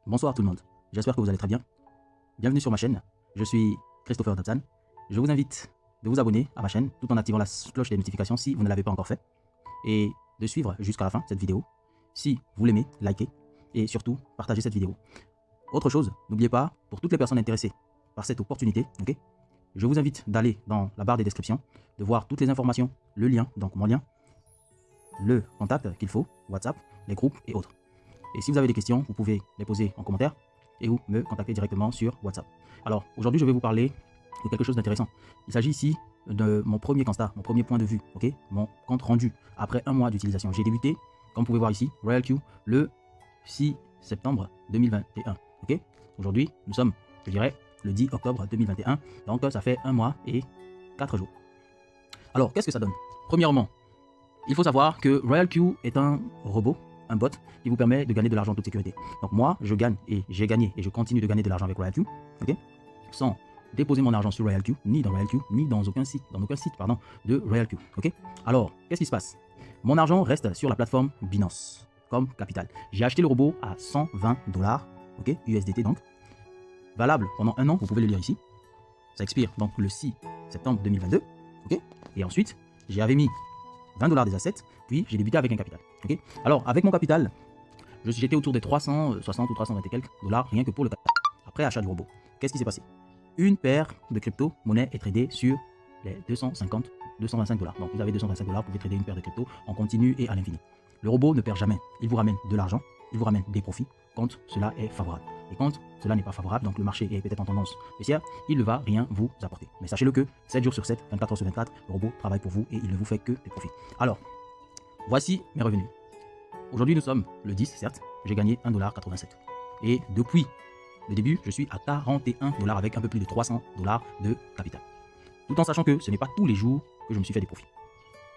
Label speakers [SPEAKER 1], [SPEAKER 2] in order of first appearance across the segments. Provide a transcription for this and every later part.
[SPEAKER 1] Bonsoir tout le monde, j'espère que vous allez très bien. Bienvenue sur ma chaîne, je suis Christopher Dobson. Je vous invite de vous abonner à ma chaîne tout en activant la cloche des notifications si vous ne l'avez pas encore fait. Et de suivre jusqu'à la fin cette vidéo. Si vous l'aimez, likez et surtout partagez cette vidéo. Autre chose, n'oubliez pas, pour toutes les personnes intéressées par cette opportunité, je vous invite d'aller dans la barre des descriptions, de voir toutes les informations, le lien, donc mon lien, le contact qu'il faut, WhatsApp, les groupes et autres. Et si vous avez des questions, vous pouvez les poser en commentaire et ou me contacter directement sur WhatsApp. Alors, aujourd'hui, je vais vous parler de quelque chose d'intéressant. Il s'agit ici de mon premier constat, mon premier point de vue, mon compte rendu après un mois d'utilisation. J'ai débuté, comme vous pouvez voir ici, RoyalQ le 6 septembre 2021. Aujourd'hui, nous sommes, je dirais, le 10 octobre 2021. Donc, ça fait un mois et 4 jours. Alors, qu'est-ce que ça donne? Premièrement, il faut savoir que RoyalQ est un robot, un bot qui vous permet de gagner de l'argent en toute sécurité. Donc moi, je gagne et j'ai gagné et je continue de gagner de l'argent avec RoyalQ, sans déposer mon argent sur RoyalQ, ni dans RoyalQ, ni dans aucun site, de RoyalQ. Alors, qu'est-ce qui se passe? Mon argent reste sur la plateforme Binance comme capital. J'ai acheté le robot à 120 $, USDT donc, valable pendant un an, vous pouvez le lire ici. Ça expire donc le 6 septembre 2022, et ensuite, j'avais mis 20 $ des assets, puis j'ai débuté avec un capital. Alors, avec mon capital, j'étais autour des 360 ou 320 et quelques dollars, rien que pour le capital. Après achat du robot, qu'est-ce qui s'est passé? Une paire de crypto-monnaies est tradée sur les 250, 225 $. Donc, vous avez 225 $, vous pouvez trader une paire de crypto en continu et à l'infini. Le robot ne perd jamais. Il vous ramène de l'argent, il vous ramène des profits quand cela est favorable. Et quand cela n'est pas favorable, donc le marché est peut-être en tendance baissière, il ne va rien vous apporter. Mais sachez-le que 7 jours sur 7, 24 heures sur 24, le robot travaille pour vous et il ne vous fait que des profits. Alors, voici mes revenus. Aujourd'hui, nous sommes le 10, certes, j'ai gagné 1,87 $. Et depuis le début, je suis à 41 $ avec un peu plus de 300 $ de capital. Tout en sachant que ce n'est pas tous les jours que je me suis fait des profits.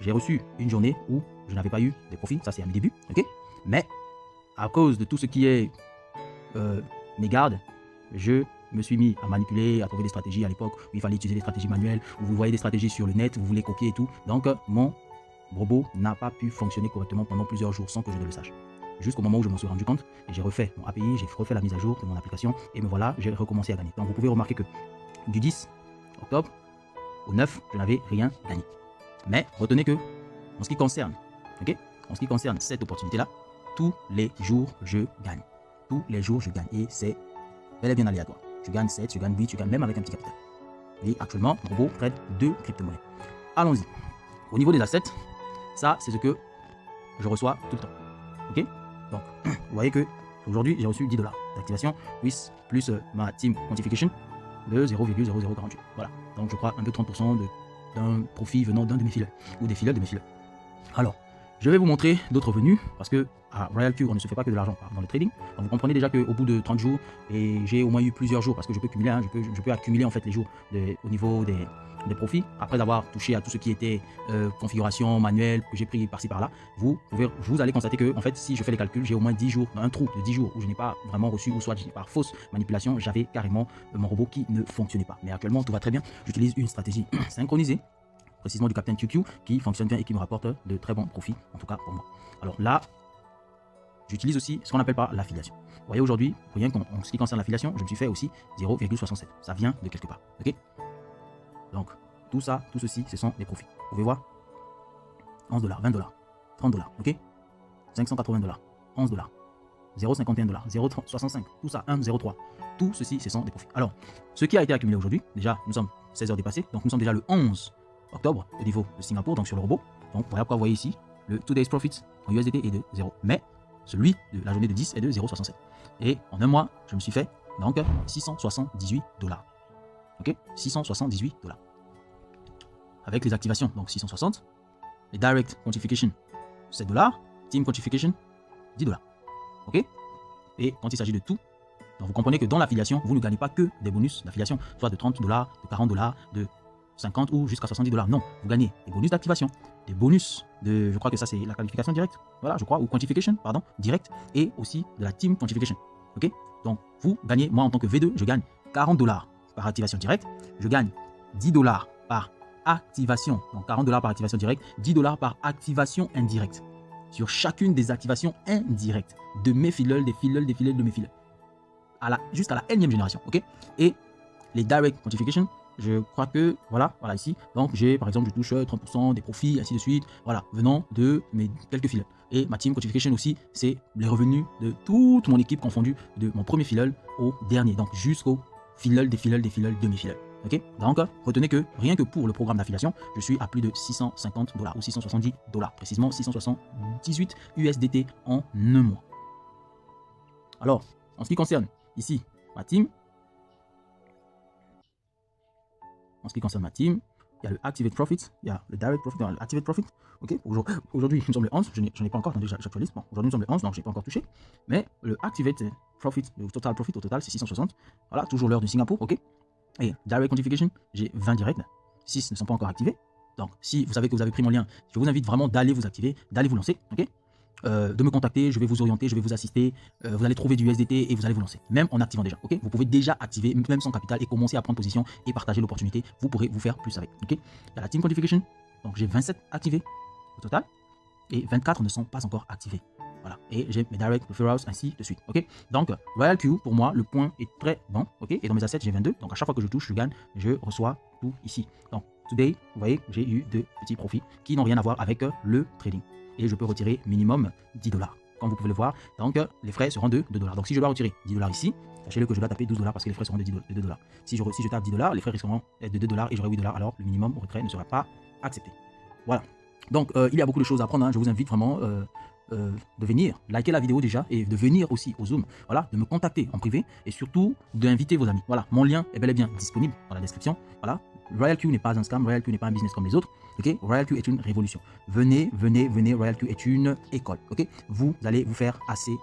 [SPEAKER 1] J'ai reçu une journée où je n'avais pas eu des profits, ça c'est à mes débuts, mais à cause de tout ce qui est mes gardes, je me suis mis à manipuler, à trouver des stratégies à l'époque où il fallait utiliser des stratégies manuelles, où vous voyez des stratégies sur le net, vous voulez copier et tout. Donc mon robot n'a pas pu fonctionner correctement pendant plusieurs jours sans que je ne le sache. Jusqu'au moment où je m'en suis rendu compte et j'ai refait mon API, j'ai refait la mise à jour de mon application et me voilà, j'ai recommencé à gagner. Donc vous pouvez remarquer que du 10 octobre au 9, je n'avais rien gagné. Mais retenez que, en ce qui concerne, cette opportunité-là, tous les jours je gagne. Tous les jours je gagne et c'est bel et bien aléatoire. Je gagne 7, je gagne 8, je gagne même avec un petit capital. Et actuellement, mon robot trade 2 crypto-monnaies. Allons-y. Au niveau des assets, ça c'est ce que je reçois tout le temps. Donc, vous voyez que aujourd'hui j'ai reçu 10 $ d'activation, plus ma team quantification de 0,0048. Voilà. Donc je crois un peu 30% d'un profit venant d'un de mes fileurs ou des fileurs de mes fileurs. Alors, je vais vous montrer d'autres revenus parce que à RoyalQ, on ne se fait pas que de l'argent dans le trading. Donc vous comprenez déjà qu'au bout de 30 jours, et j'ai au moins eu plusieurs jours parce que je peux cumuler, je peux accumuler en fait les jours au niveau des profits. Après avoir touché à tout ce qui était configuration manuelle que j'ai pris par-ci par-là, vous allez constater que en fait, si je fais les calculs, j'ai au moins 10 jours, un trou de 10 jours où je n'ai pas vraiment reçu, ou soit par fausse manipulation, j'avais carrément mon robot qui ne fonctionnait pas. Mais actuellement, tout va très bien. J'utilise une stratégie synchronisée, précisément du Captain QQ, qui fonctionne bien et qui me rapporte de très bons profits, en tout cas pour moi. Alors là, j'utilise aussi ce qu'on appelle par l'affiliation. Vous voyez aujourd'hui, rien qu'en ce qui concerne l'affiliation, je me suis fait aussi 0,67. Ça vient de quelque part. Donc, tout ça, tout ceci, ce sont des profits. Vous pouvez voir 11 $, 20 $, 30 $, 580 $, 11 $, 0,51 $, 0,65, tout ça, 1,03. Tout ceci, ce sont des profits. Alors, ce qui a été accumulé aujourd'hui, déjà, nous sommes 16 heures dépassées, donc nous sommes déjà le 11 octobre au niveau de Singapour, donc sur le robot. Donc, voilà pourquoi vous voyez ici, le Today's Profits en USDT est de 0. Mais celui de la journée de 10 est de 0,67. Et en un mois, je me suis fait donc 678 $. 678 $. Avec les activations, donc 660. Les direct quantification, 7 $. Team quantification, 10 $. Et quand il s'agit de tout, donc vous comprenez que dans l'affiliation, vous ne gagnez pas que des bonus d'affiliation, soit de 30 $, de 40 $, de 50 ou jusqu'à 70 $. Non, vous gagnez des bonus d'activation, des bonus de, je crois que ça c'est la qualification directe, voilà, je crois, ou quantification, pardon, direct, et aussi de la team quantification. Donc vous gagnez, moi en tant que V2, je gagne 40 $ par activation directe, je gagne 10 $ par activation, donc 40 $ par activation directe, 10 $ par activation indirecte, sur chacune des activations indirectes de mes fileurs, des fileurs de mes fileurs. jusqu'à la énième génération, ok? Et les direct quantification, je crois que, voilà ici, donc j'ai, par exemple, je touche 30% des profits, ainsi de suite, voilà, venant de mes quelques filleuls. Et ma team quantification aussi, c'est les revenus de toute mon équipe confondue, de mon premier filleul au dernier, donc jusqu'au filleul des filleuls de mes filleuls. Ok, donc retenez que rien que pour le programme d'affiliation, je suis à plus de 650 $ ou 670 $, précisément 678 USDT en un mois. Alors, en ce qui concerne ici ma team, il y a le Activate Profit, il y a le Direct Profit, le Activate Profit. Ok, aujourd'hui nous sommes le 11, je n'en ai pas encore, attendez, j'actualise. Bon, aujourd'hui nous sommes le 11, donc je n'ai pas encore touché. Mais le Activate Profit, le Total Profit, au total c'est 660. Voilà, toujours l'heure de Singapour, ok. Et Direct Quantification, j'ai 20 directs, 6 ne sont pas encore activés. Donc, si vous savez que vous avez pris mon lien, je vous invite vraiment d'aller vous activer, d'aller vous lancer, ok? De me contacter, je vais vous orienter, je vais vous assister, vous allez trouver du USDT et vous allez vous lancer, même en activant déjà, ok? Vous pouvez déjà activer, même sans capital, et commencer à prendre position et partager l'opportunité, vous pourrez vous faire plus avec, ok? Il y a la Team Quantification, donc j'ai 27 activés au total, et 24 ne sont pas encore activés. Voilà, et j'ai mes direct referrals ainsi de suite, ok? Donc, Royal Q, pour moi, le point est très bon, ok? Et dans mes assets, j'ai 22, donc à chaque fois que je touche, je gagne, je reçois tout ici. Donc, today, vous voyez, j'ai eu de petits profits qui n'ont rien à voir avec le trading. Et je peux retirer minimum 10 $, comme vous pouvez le voir. Donc, les frais seront de 2 $. Donc, si je dois retirer 10 $ ici, sachez-le que je dois taper 12 $ parce que les frais seront de 2 $. Si je tape 10 $, les frais risqueront être de 2 $ et j'aurai 8 $, alors le minimum au retrait ne sera pas accepté. Voilà. Donc, il y a beaucoup de choses à apprendre, hein. Je vous invite vraiment de venir liker la vidéo déjà et de venir aussi au Zoom, voilà, de me contacter en privé et surtout d'inviter vos amis. Voilà, mon lien est bel et bien disponible dans la description. Voilà, Royal Q n'est pas un scam, Royal Q n'est pas un business comme les autres. Ok, Royal Q est une révolution. Venez, Royal Q est une école. Ok, vous allez vous faire assez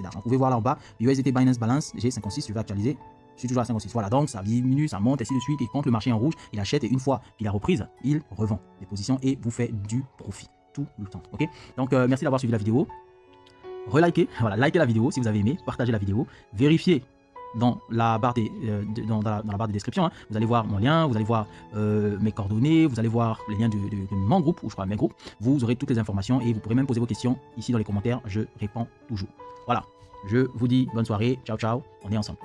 [SPEAKER 1] d'argent. Vous pouvez voir là en bas, USDT Binance Balance, j'ai 56, je vais actualiser. Je suis toujours à 56. Voilà, donc ça diminue, ça monte, ainsi de suite. Et quand le marché est en rouge, il achète et une fois qu'il a reprise, il revend des positions et vous fait du profit tout le temps. Ok, donc merci d'avoir suivi la vidéo. Relikez, voilà, likez la vidéo si vous avez aimé, partagez la vidéo, vérifiez dans la barre dans la barre de description, hein, vous allez voir mon lien, vous allez voir mes coordonnées, vous allez voir les liens de mon groupe, ou je crois mes groupes, vous aurez toutes les informations et vous pourrez même poser vos questions ici dans les commentaires, je réponds toujours. Voilà, je vous dis bonne soirée, ciao ciao, on est ensemble.